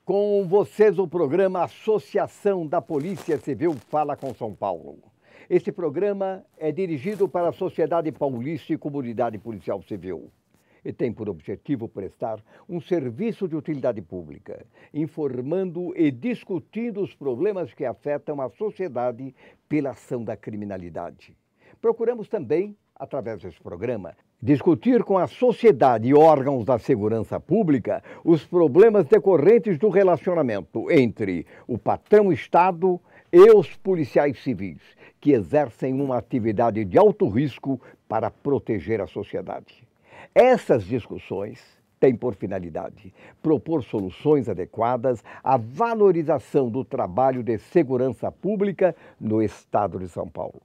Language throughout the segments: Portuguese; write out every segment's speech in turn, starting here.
Com vocês o programa Associação da Polícia Civil Fala com São Paulo. Este programa é dirigido para a sociedade paulista e comunidade policial civil e tem por objetivo prestar um serviço de utilidade pública, informando e discutindo os problemas que afetam a sociedade pela ação da criminalidade. Procuramos também, através desse programa, discutir com a sociedade e órgãos da segurança pública os problemas decorrentes do relacionamento entre o patrão Estado e os policiais civis, que exercem uma atividade de alto risco para proteger a sociedade. Essas discussões têm por finalidade propor soluções adequadas à valorização do trabalho de segurança pública no Estado de São Paulo.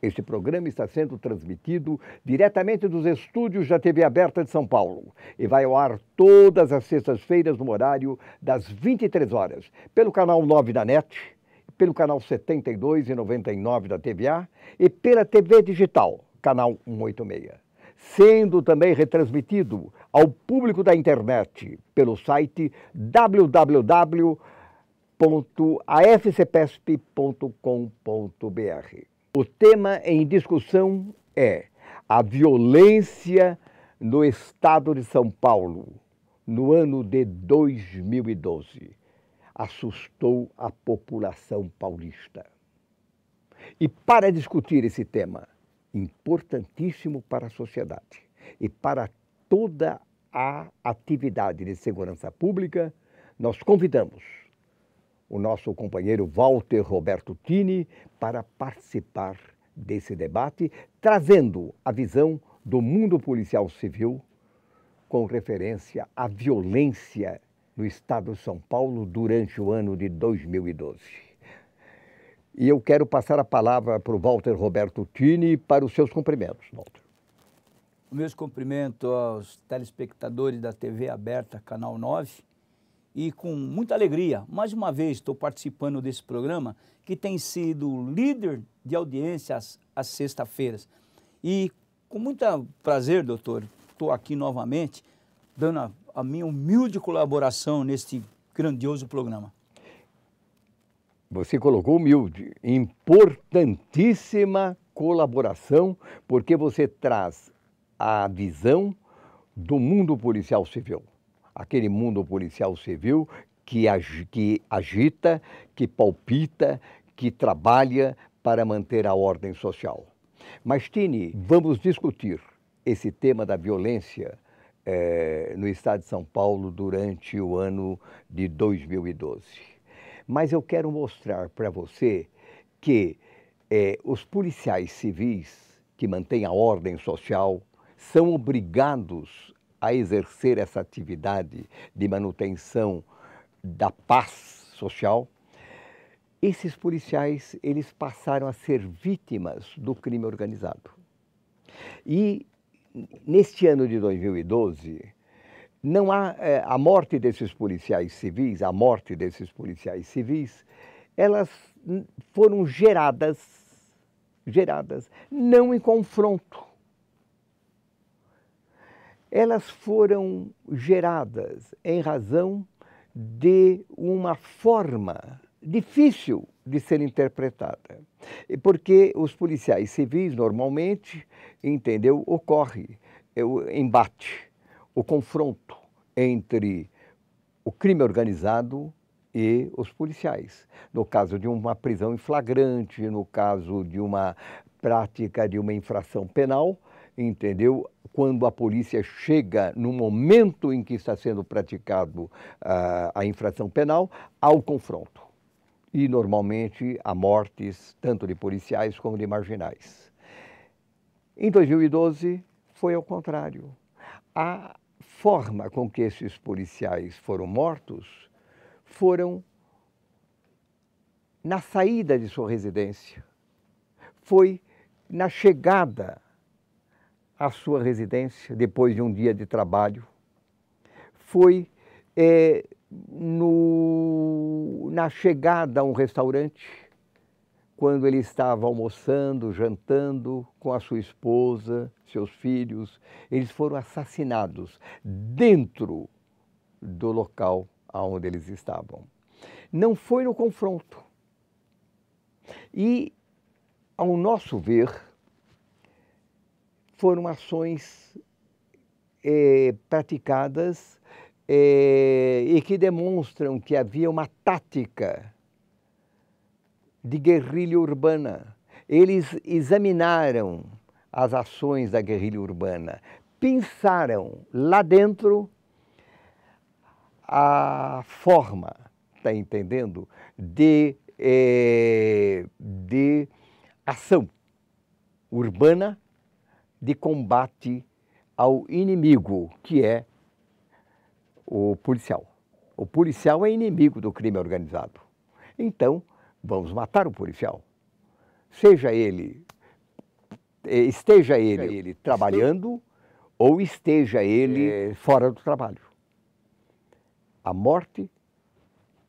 Este programa está sendo transmitido diretamente dos estúdios da TV Aberta de São Paulo e vai ao ar todas as sextas-feiras no horário das 23 horas, pelo canal 9 da NET, pelo canal 72 e 99 da TVA e pela TV Digital, canal 186. Sendo também retransmitido ao público da internet pelo site www.afcpesp.com.br. O tema em discussão é a violência no Estado de São Paulo, no ano de 2012. Assustou a população paulista. E para discutir esse tema, importantíssimo para a sociedade e para toda a atividade de segurança pública, nós convidamos o nosso companheiro Walter Roberto Tini para participar desse debate, trazendo a visão do mundo policial civil com referência à violência no Estado de São Paulo durante o ano de 2012. E eu quero passar a palavra para o Walter Roberto Tini para os seus cumprimentos, Walter. Meus cumprimentos aos telespectadores da TV Aberta, Canal 9, e com muita alegria, mais uma vez estou participando desse programa que tem sido líder de audiência às sextas-feiras. E com muito prazer, doutor, estou aqui novamente dando a minha humilde colaboração neste grandioso programa. Você colocou humilde, importantíssima colaboração, porque você traz a visão do mundo policial civil. Aquele mundo policial civil que agita, que palpita, que trabalha para manter a ordem social. Mas, Tini, vamos discutir esse tema da violência no Estado de São Paulo durante o ano de 2012. Mas eu quero mostrar para você que os policiais civis que mantêm a ordem social são obrigados a exercer essa atividade de manutenção da paz social. Esses policiais, eles passaram a ser vítimas do crime organizado. E neste ano de 2012, não há a morte desses policiais civis, elas foram geradas não em confronto. Elas foram geradas em razão de uma forma difícil de ser interpretada. Porque os policiais civis, normalmente, ocorre o embate, o confronto entre o crime organizado e os policiais. No caso de uma prisão em flagrante, no caso de uma prática de uma infração penal, quando a polícia chega no momento em que está sendo praticado a infração penal, ao confronto. E, normalmente, há mortes tanto de policiais como de marginais. Em 2012, foi ao contrário. A forma com que esses policiais foram mortos foram na saída de sua residência, foi na chegada à sua residência, depois de um dia de trabalho, foi na chegada a um restaurante, quando ele estava almoçando, jantando com a sua esposa, seus filhos. Eles foram assassinados dentro do local aonde eles estavam. Não foi no confronto. E, ao nosso ver, foram ações praticadas e que demonstram que havia uma tática de guerrilha urbana. Eles examinaram as ações da guerrilha urbana, pensaram lá dentro a forma, está entendendo, de ação urbana de combate ao inimigo, que é o policial. O policial é inimigo do crime organizado. Então, vamos matar o policial. Esteja ele trabalhando ou esteja ele fora do trabalho. A morte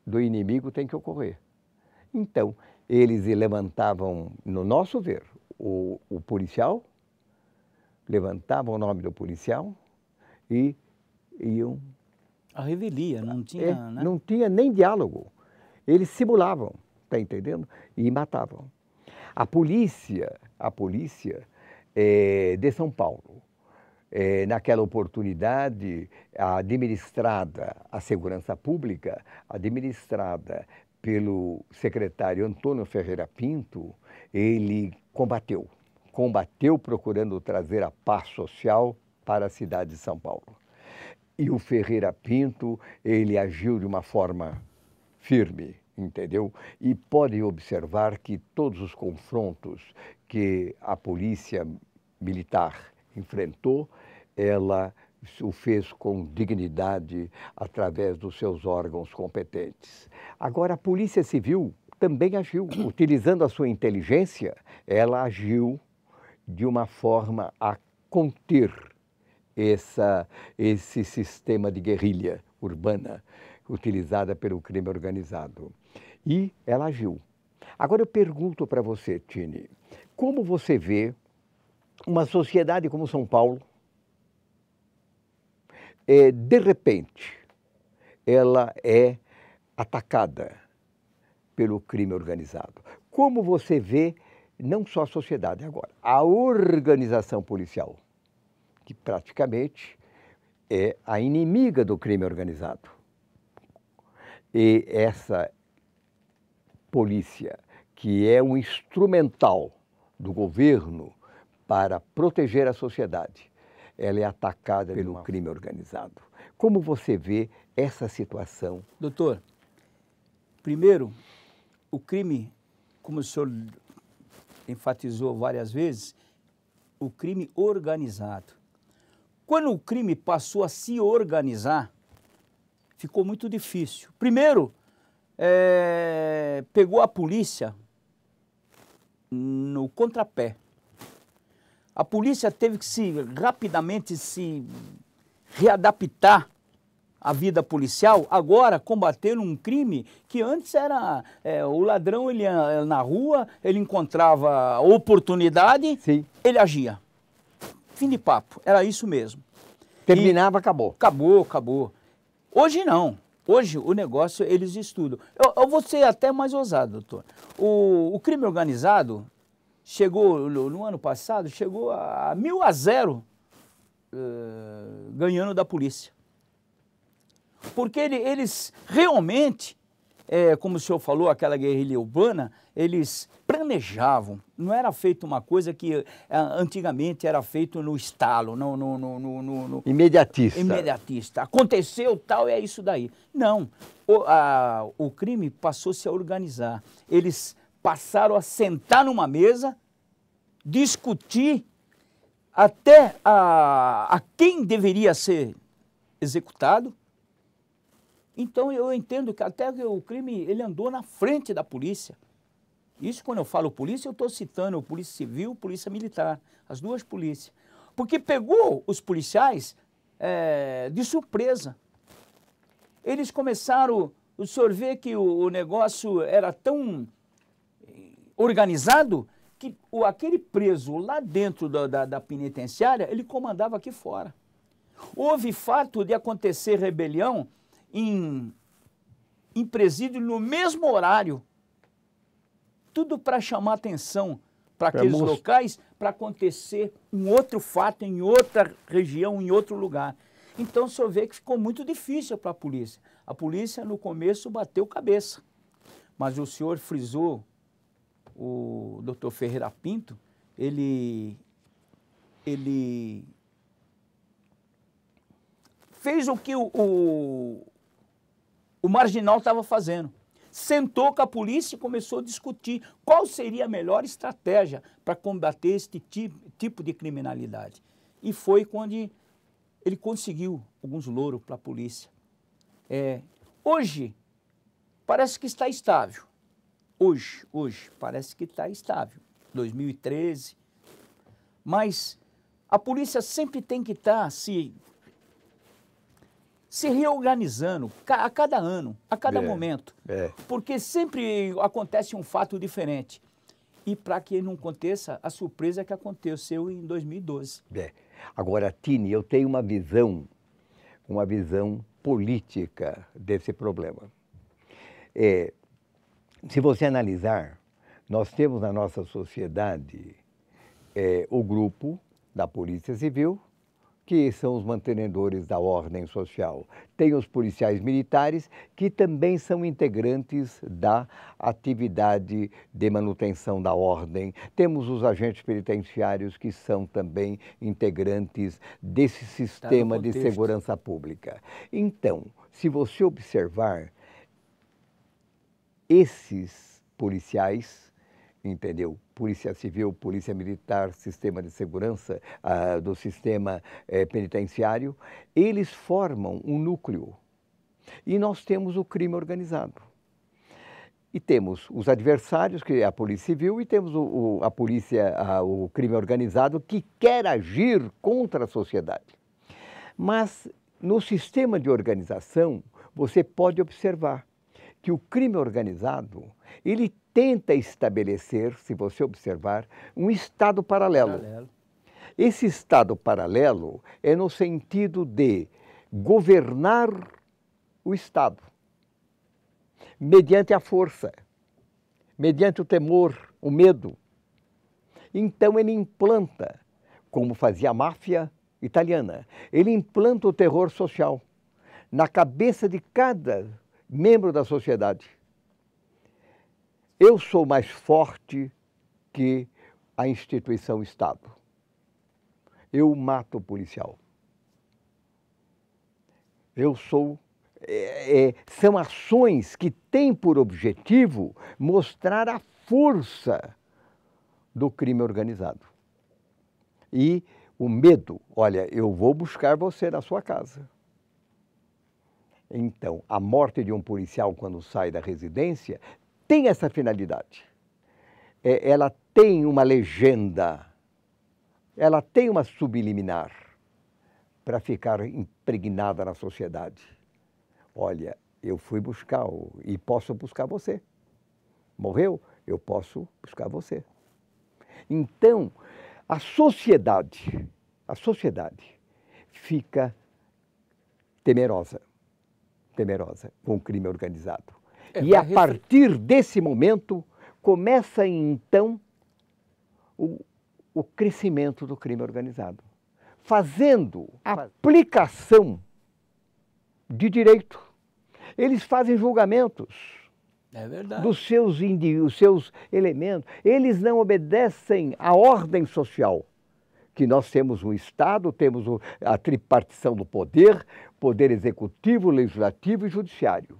do inimigo tem que ocorrer. Então, eles levantavam, no nosso ver, o policial, levantavam o nome do policial e iam... A revelia, não tinha... né? Não tinha nem diálogo. Eles simulavam, está entendendo? E matavam. A polícia de São Paulo, naquela oportunidade, a segurança pública, administrada pelo secretário Antônio Ferreira Pinto, ele combateu procurando trazer a paz social para a cidade de São Paulo. E o Ferreira Pinto, ele agiu de uma forma firme, entendeu? E pode observar que todos os confrontos que a polícia militar enfrentou, ela o fez com dignidade através dos seus órgãos competentes. Agora, a Polícia Civil também agiu, utilizando a sua inteligência, ela agiu de uma forma a conter esse sistema de guerrilha urbana utilizada pelo crime organizado. E ela agiu. Agora eu pergunto para você, Tini, como você vê uma sociedade como São Paulo, de repente, ela é atacada pelo crime organizado. Como você vê, não só a sociedade agora, a organização policial, que praticamente é a inimiga do crime organizado. E essa polícia, que é um instrumental do governo para proteger a sociedade, ela é atacada pelo crime organizado. Como você vê essa situação? Doutor, primeiro, o crime, como o senhor enfatizou várias vezes, o crime organizado. Quando o crime passou a se organizar, ficou muito difícil. Primeiro, pegou a polícia no contrapé. A polícia teve que rapidamente se readaptar à vida policial, agora combatendo um crime que antes era... o ladrão, ele ia na rua, ele encontrava oportunidade, sim, ele agia. Fim de papo, era isso mesmo. Terminava, acabou. Acabou. Hoje não. Hoje o negócio eles estudam. Eu vou ser até mais ousado, doutor. O crime organizado chegou, no ano passado, chegou a 1.000-0 ganhando da polícia. Porque eles realmente, como o senhor falou, aquela guerrilha urbana, eles planejavam. Não era feito uma coisa que antigamente era feito no estalo, no imediatista. Imediatista. Aconteceu tal, é isso daí. Não. O crime passou-se a organizar. Eles passaram a sentar numa mesa, discutir até a quem deveria ser executado. Então eu entendo que até o crime ele andou na frente da polícia. Isso quando eu falo polícia, eu estou citando polícia civil, polícia militar, as duas polícias. Porque pegou os policiais de surpresa. Eles começaram, o senhor vê que o negócio era tão organizado que aquele preso lá dentro da penitenciária, ele comandava aqui fora. Houve fato de acontecer rebelião em em presídio no mesmo horário. Tudo para chamar atenção para aqueles locais, para acontecer um outro fato em outra região, em outro lugar. Então, o senhor vê que ficou muito difícil para a polícia. A polícia, no começo, bateu cabeça. Mas o senhor frisou, o doutor Ferreira Pinto, ele fez o que o marginal estava fazendo. Sentou com a polícia e começou a discutir qual seria a melhor estratégia para combater este tipo de criminalidade. E foi quando ele conseguiu alguns louros para a polícia. Hoje, parece que está estável. Hoje, parece que está estável. 2013. Mas a polícia sempre tem que estar se reorganizando a cada ano, a cada momento. Porque sempre acontece um fato diferente. E para que não aconteça a surpresa que aconteceu em 2012. Agora, Tini, eu tenho uma visão política desse problema. Se você analisar, nós temos na nossa sociedade o grupo da Polícia Civil, que são os mantenedores da ordem social. Tem os policiais militares, que também são integrantes da atividade de manutenção da ordem. Temos os agentes penitenciários, que são também integrantes desse sistema de segurança pública. Então, se você observar, esses policiais, entendeu? Polícia Civil, Polícia Militar, Sistema de Segurança do Sistema Penitenciário, eles formam um núcleo. E nós temos o crime organizado. E temos os adversários, que é a Polícia Civil, e temos a polícia, o crime organizado, que quer agir contra a sociedade. Mas no sistema de organização, você pode observar que o crime organizado, ele tenta estabelecer, se você observar, um estado paralelo. Esse estado paralelo é no sentido de governar o Estado, mediante a força, mediante o temor, o medo. Então ele implanta, como fazia a máfia italiana, ele implanta o terror social na cabeça de cada membro da sociedade. Eu sou mais forte que a instituição Estado. Eu mato o policial. São ações que têm por objetivo mostrar a força do crime organizado. E o medo, olha, eu vou buscar você na sua casa. Então, a morte de um policial quando sai da residência tem essa finalidade. Ela tem uma legenda, ela tem uma subliminar para ficar impregnada na sociedade. Olha, eu fui buscar e posso buscar você. Morreu? Eu posso buscar você. Então, a sociedade fica temerosa com o crime organizado. E a partir desse momento, começa então o crescimento do crime organizado, fazendo aplicação de direito. Eles fazem julgamentos dos seus elementos. Eles não obedecem à ordem social, que nós temos um Estado, temos a tripartição do poder, poder executivo, legislativo e judiciário.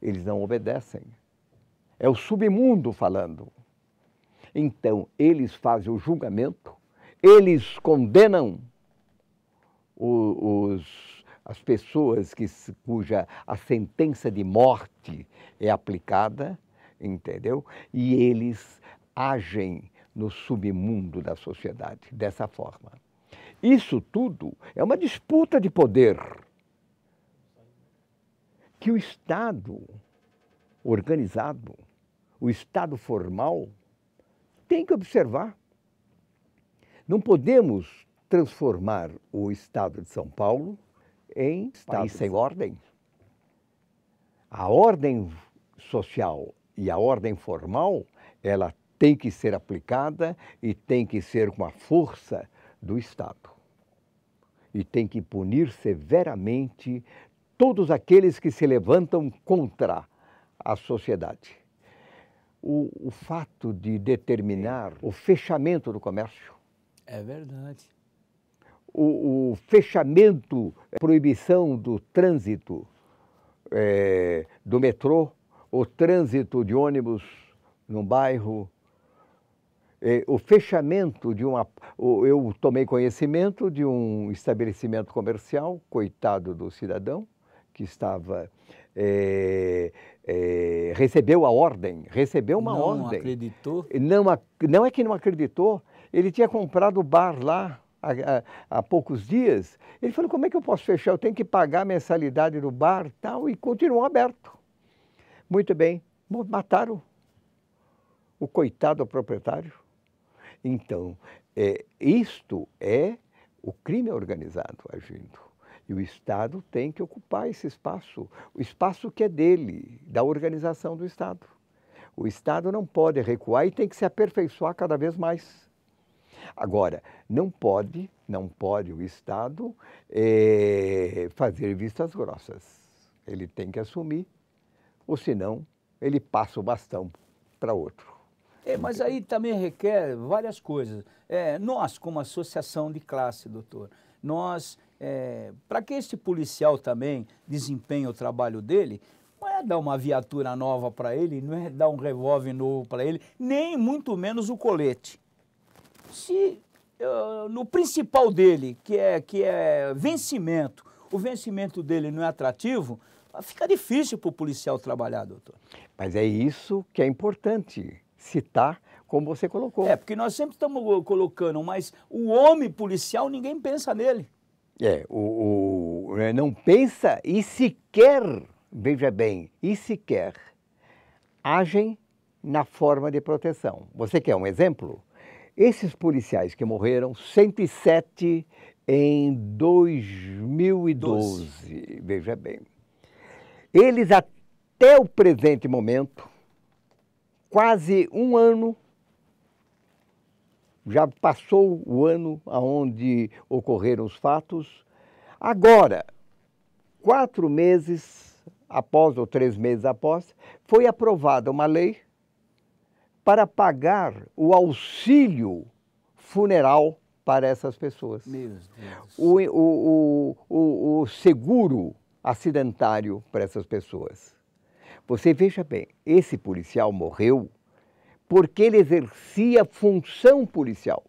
Eles não obedecem. É o submundo falando. Então, eles fazem o julgamento, eles condenam as pessoas cuja a sentença de morte é aplicada, entendeu? E eles agem no submundo da sociedade, dessa forma. Isso tudo é uma disputa de poder que o Estado organizado, o Estado formal, tem que observar. Não podemos transformar o Estado de São Paulo em país sem ordem. A ordem social e a ordem formal, ela tem que ser aplicada e tem que ser com a força do Estado. E tem que punir severamente todos aqueles que se levantam contra a sociedade. O fato de determinar o fechamento do comércio. É verdade. O fechamento, a proibição do trânsito do metrô, o trânsito de ônibus num bairro, o fechamento de uma... Eu tomei conhecimento de um estabelecimento comercial, coitado do cidadão, que estava... recebeu a ordem, recebeu uma ordem. Não acreditou? Não é que não acreditou, ele tinha comprado o bar lá há poucos dias. Ele falou, como é que eu posso fechar? Eu tenho que pagar a mensalidade do bar tal, e continuou aberto. Muito bem, mataram o coitado proprietário. Então, isto é o crime organizado agindo. E o Estado tem que ocupar esse espaço, o espaço que é dele, da organização do Estado. O Estado não pode recuar e tem que se aperfeiçoar cada vez mais. Agora, não pode o Estado fazer vistas grossas. Ele tem que assumir, ou senão ele passa o bastão para outro. Mas aí também requer várias coisas. Nós, como associação de classe, doutor, para que este policial também desempenhe o trabalho dele, não é dar uma viatura nova para ele, não é dar um revólver novo para ele, nem muito menos o colete. Se no principal dele, que é vencimento, o vencimento dele não é atrativo, fica difícil para o policial trabalhar, doutor. Mas é isso que é importante citar, como você colocou. Porque nós sempre estamos colocando, mas o homem policial, ninguém pensa nele. Não pensa e sequer, veja bem, e sequer agem na forma de proteção. Você quer um exemplo? Esses policiais que morreram, 107 em 2012, veja bem, eles até o presente momento, quase um ano, já passou o ano onde ocorreram os fatos. Agora, 4 meses após, ou 3 meses após, foi aprovada uma lei para pagar o auxílio funeral para essas pessoas. Meu Deus. O seguro acidentário para essas pessoas. Você veja bem, esse policial morreu porque ele exercia função policial.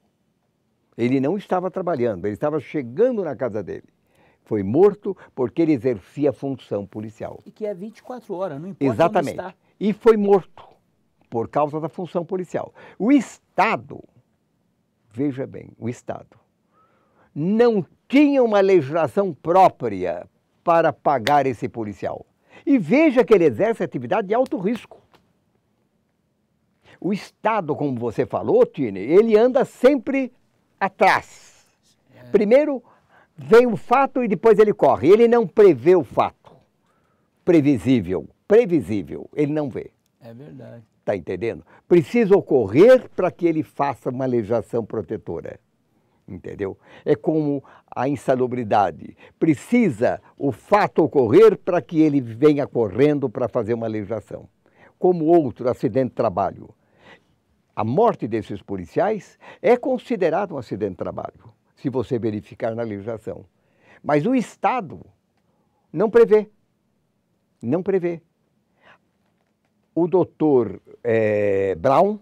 Ele não estava trabalhando, ele estava chegando na casa dele. Foi morto porque ele exercia função policial. E que é 24 horas, não importa Exatamente. onde está. E foi morto por causa da função policial. O Estado, veja bem, o Estado não tinha uma legislação própria para pagar esse policial. E veja que ele exerce atividade de alto risco. O Estado, como você falou, Tine, ele anda sempre atrás. Primeiro vem o fato e depois ele corre. Ele não prevê o fato. Previsível, ele não vê. É verdade. Está entendendo? Precisa ocorrer para que ele faça uma legislação protetora. Entendeu? É como a insalubridade. Precisa o fato ocorrer para que ele venha correndo para fazer uma legislação. Como outro acidente de trabalho. A morte desses policiais é considerado um acidente de trabalho, se você verificar na legislação. Mas o Estado não prevê. Não prevê. O doutor Brown,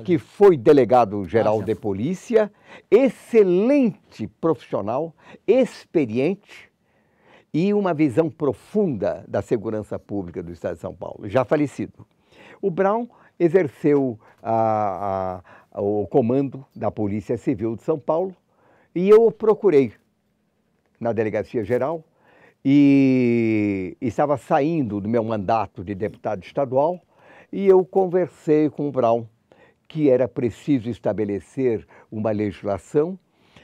que foi delegado-geral de polícia, excelente profissional, experiente e uma visão profunda da segurança pública do Estado de São Paulo, já falecido. O Brown exerceu o comando da Polícia Civil de São Paulo e eu o procurei na Delegacia Geral e estava saindo do meu mandato de deputado estadual e eu conversei com o Brown que era preciso estabelecer uma legislação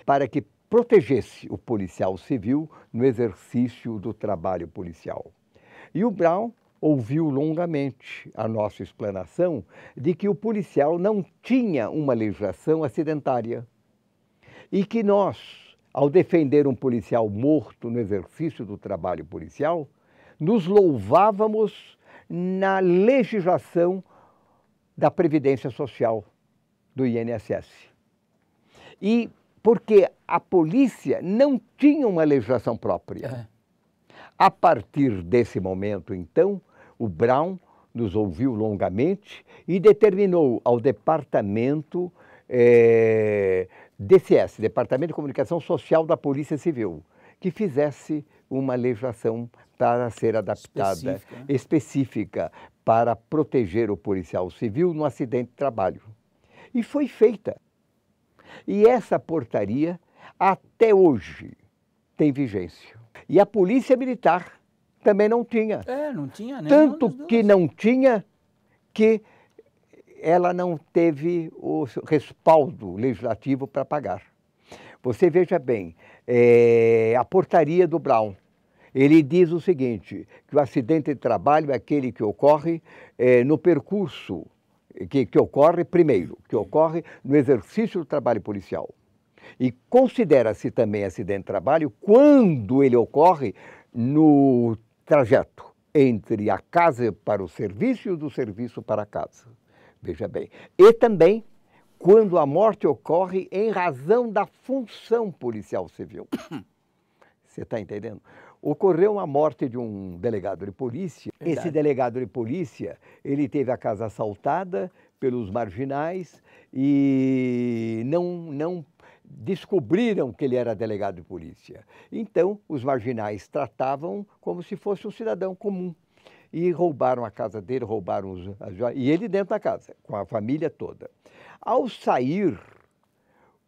para que protegesse o policial civil no exercício do trabalho policial. E o Brown ouviu longamente a nossa explanação de que o policial não tinha uma legislação acidentária e que nós, ao defender um policial morto no exercício do trabalho policial, nos louvávamos na legislação da Previdência Social do INSS. E porque a polícia não tinha uma legislação própria. A partir desse momento, então, o Brown nos ouviu longamente e determinou ao Departamento DCS, Departamento de Comunicação Social da Polícia Civil, que fizesse uma legislação para ser adaptada, específica para proteger o policial civil no acidente de trabalho. E foi feita. E essa portaria, até hoje, tem vigência. E a Polícia Militar também não tinha. Não tinha, né? Tanto que não tinha que ela não teve o respaldo legislativo para pagar. Você veja bem, a portaria do Brown, ele diz o seguinte, que o acidente de trabalho é aquele que ocorre no percurso, que ocorre primeiro, que ocorre no exercício do trabalho policial. E considera-se também acidente de trabalho quando ele ocorre no trajeto entre a casa para o serviço e do serviço para a casa. Veja bem. E também quando a morte ocorre em razão da função policial civil. Você está entendendo? Ocorreu a morte de um delegado de polícia. Verdade. Esse delegado de polícia, ele teve a casa assaltada pelos marginais e não descobriram que ele era delegado de polícia. Então, os marginais tratavam como se fosse um cidadão comum. E roubaram a casa dele, roubaram as joias, e ele dentro da casa, com a família toda. Ao sair,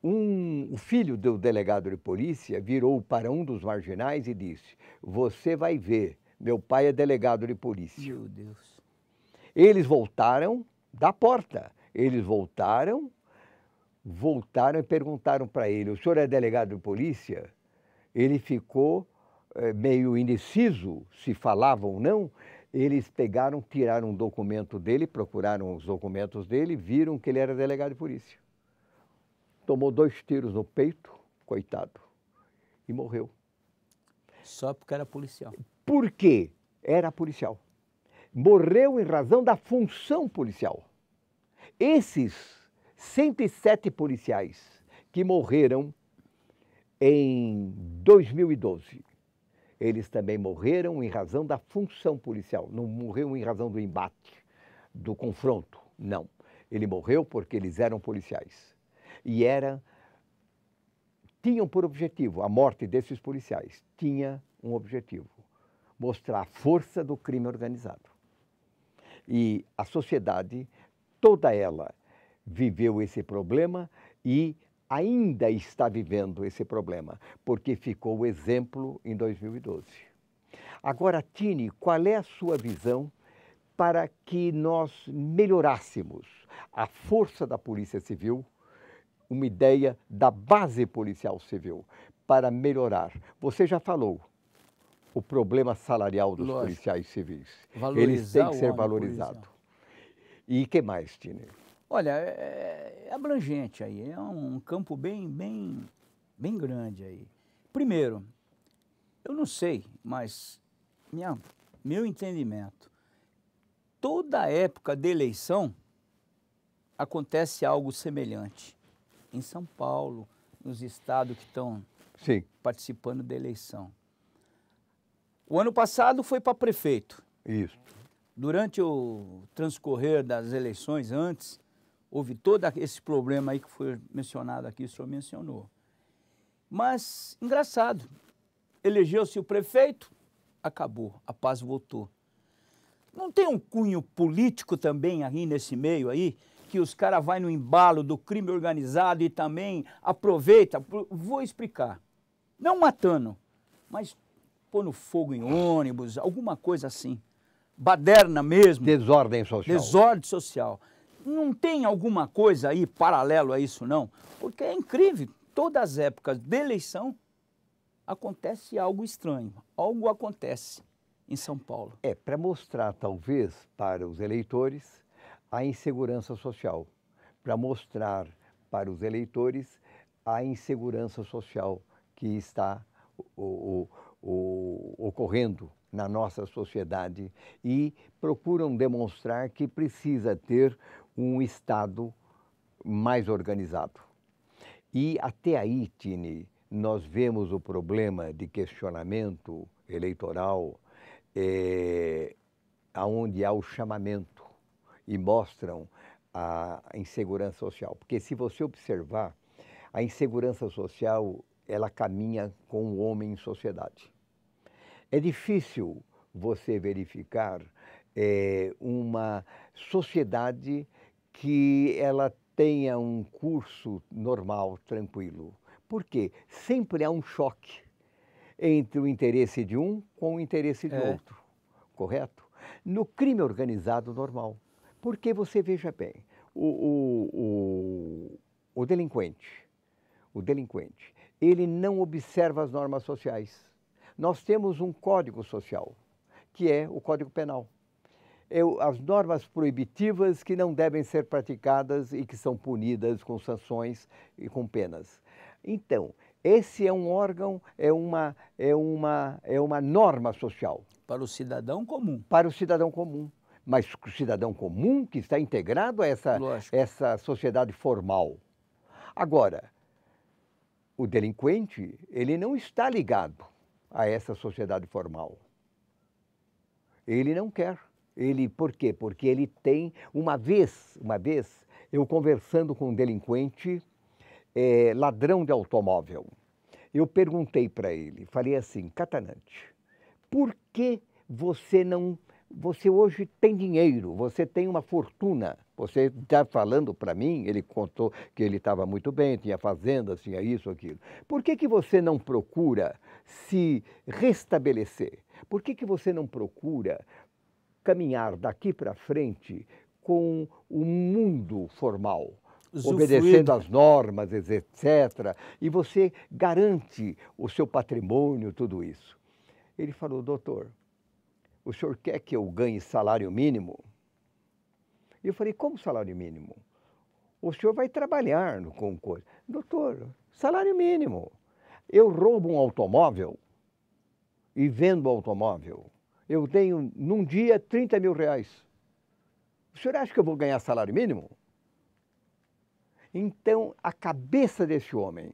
o filho do delegado de polícia virou para um dos marginais e disse, você vai ver, meu pai é delegado de polícia. Meu Deus. Eles voltaram da porta, eles voltaram e perguntaram para ele, o senhor é delegado de polícia? Ele ficou meio indeciso se falava ou não. Eles pegaram, tiraram um documento dele, procuraram os documentos dele, viram que ele era delegado de polícia. Tomou 2 tiros no peito, coitado, e morreu. Só porque era policial. Por quê? Era policial. Morreu em razão da função policial. Esses 107 policiais que morreram em 2012, eles também morreram em razão da função policial, não morreu em razão do embate, do confronto, não. Ele morreu porque eles eram policiais. E tinham por objetivo, a morte desses policiais, tinha um objetivo, mostrar a força do crime organizado. E a sociedade, toda ela, viveu esse problema e ainda está vivendo esse problema, porque ficou o exemplo em 2012. Agora, Tini, qual é a sua visão para que nós melhorássemos a força da Polícia Civil, uma ideia da base policial civil, para melhorar? Você já falou o problema salarial dos policiais civis. Eles têm que ser valorizados. E o que mais, Tini? Olha, é abrangente aí, é um campo bem grande aí. Primeiro, eu não sei, mas meu entendimento, toda época de eleição acontece algo semelhante. Em São Paulo, nos estados que estão participando da eleição. O ano passado foi para prefeito. Isso. Durante o transcorrer das eleições antes, houve todo esse problema aí que foi mencionado aqui, o senhor mencionou. Mas, engraçado, elegeu-se o prefeito, acabou, a paz voltou. Não tem um cunho político também aí nesse meio aí, que os caras vão no embalo do crime organizado e também aproveita? Vou explicar. Não matando, mas pondo fogo em ônibus, alguma coisa assim. Baderna mesmo. Desordem social. Desordem social. Não tem alguma coisa aí paralelo a isso, não? Porque é incrível, todas as épocas de eleição acontece algo estranho, algo acontece. em São Paulo? Para mostrar, talvez, para os eleitores a insegurança social, para mostrar para os eleitores a insegurança social que está ocorrendo na nossa sociedade e procuram demonstrar que precisa ter um Estado mais organizado. E até aí, Tini, nós vemos o problema de questionamento eleitoral, onde há o chamamento e mostram a insegurança social. Porque se você observar, a insegurança social, ela caminha com o homem em sociedade. É difícil você verificar uma sociedade que ela tenha um curso normal, tranquilo. Por quê? Sempre há um choque entre o interesse de um com o interesse de outro, correto? No crime organizado normal. Porque você veja bem, o delinquente, ele não observa as normas sociais. Nós temos um código social, que é o Código Penal. As normas proibitivas que não devem ser praticadas e que são punidas com sanções e com penas. Então, esse é um órgão, é uma norma social. Para o cidadão comum. Para o cidadão comum. Mas o cidadão comum que está integrado a essa sociedade formal. Agora, o delinquente, ele não está ligado a essa sociedade formal. Ele não quer. Por quê? Porque ele tem, uma vez, eu conversando com um delinquente, ladrão de automóvel, eu perguntei para ele, falei assim, Catanante, por que você hoje tem dinheiro, você tem uma fortuna, você está falando para mim, ele contou que ele estava muito bem, tinha fazenda, tinha isso, aquilo. Por que você não procura se restabelecer? Por que você não procura caminhar daqui para frente com o mundo formal, obedecendo às normas, etc. E você garante o seu patrimônio, tudo isso. Ele falou, doutor, o senhor quer que eu ganhe salário mínimo? E eu falei, como salário mínimo? O senhor vai trabalhar com coisa. Doutor, salário mínimo. Eu roubo um automóvel e vendo o automóvel. Eu tenho, num dia, 30 mil reais. O senhor acha que eu vou ganhar salário mínimo? Então, a cabeça desse homem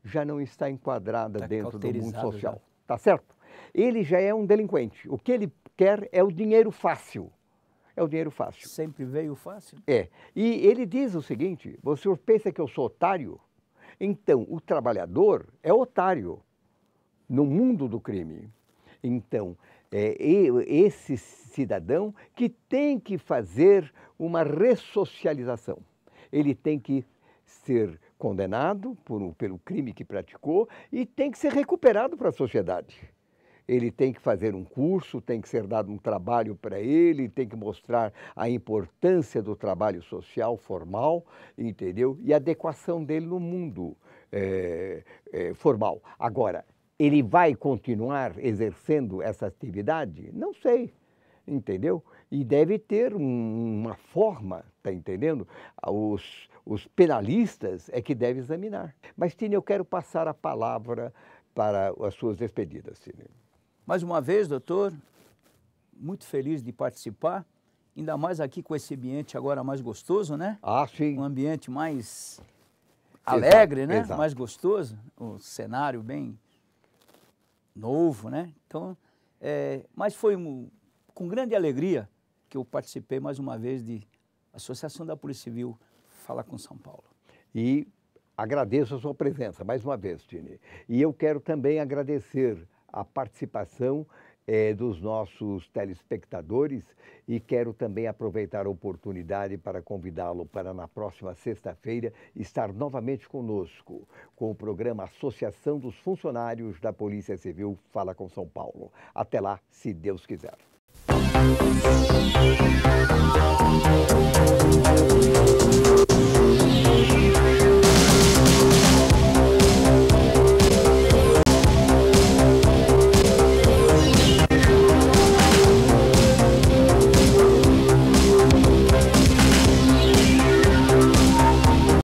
já não está enquadrada dentro do mundo social. Tá certo? Ele já é um delinquente. O que ele quer é o dinheiro fácil. É o dinheiro fácil. Sempre veio fácil? E ele diz o seguinte, o senhor pensa que eu sou otário? Então, o trabalhador é otário no mundo do crime. Então, esse cidadão que tem que fazer uma ressocialização. Ele tem que ser condenado pelo crime que praticou e tem que ser recuperado para a sociedade. Ele tem que fazer um curso, tem que ser dado um trabalho para ele, tem que mostrar a importância do trabalho social formal, entendeu? E a adequação dele no mundo formal. Agora, ele vai continuar exercendo essa atividade? Não sei, entendeu? E deve ter uma forma, tá entendendo? Os penalistas é que devem examinar. Mas, Tine, eu quero passar a palavra para as suas despedidas, Tine. Mais uma vez, doutor, muito feliz de participar, ainda mais aqui com esse ambiente agora mais gostoso, né? Ah, sim. Um ambiente mais alegre, exato, né? Exato. Mais gostoso, o cenário bem novo, né? Então, mas foi com grande alegria que eu participei mais uma vez de Associação da Polícia Civil Fala com São Paulo. E agradeço a sua presença mais uma vez, Tine. E eu quero também agradecer a participação dos nossos telespectadores e quero também aproveitar a oportunidade para convidá-lo para na próxima sexta-feira estar novamente conosco com o programa Associação dos Funcionários da Polícia Civil Fala com São Paulo. Até lá, se Deus quiser.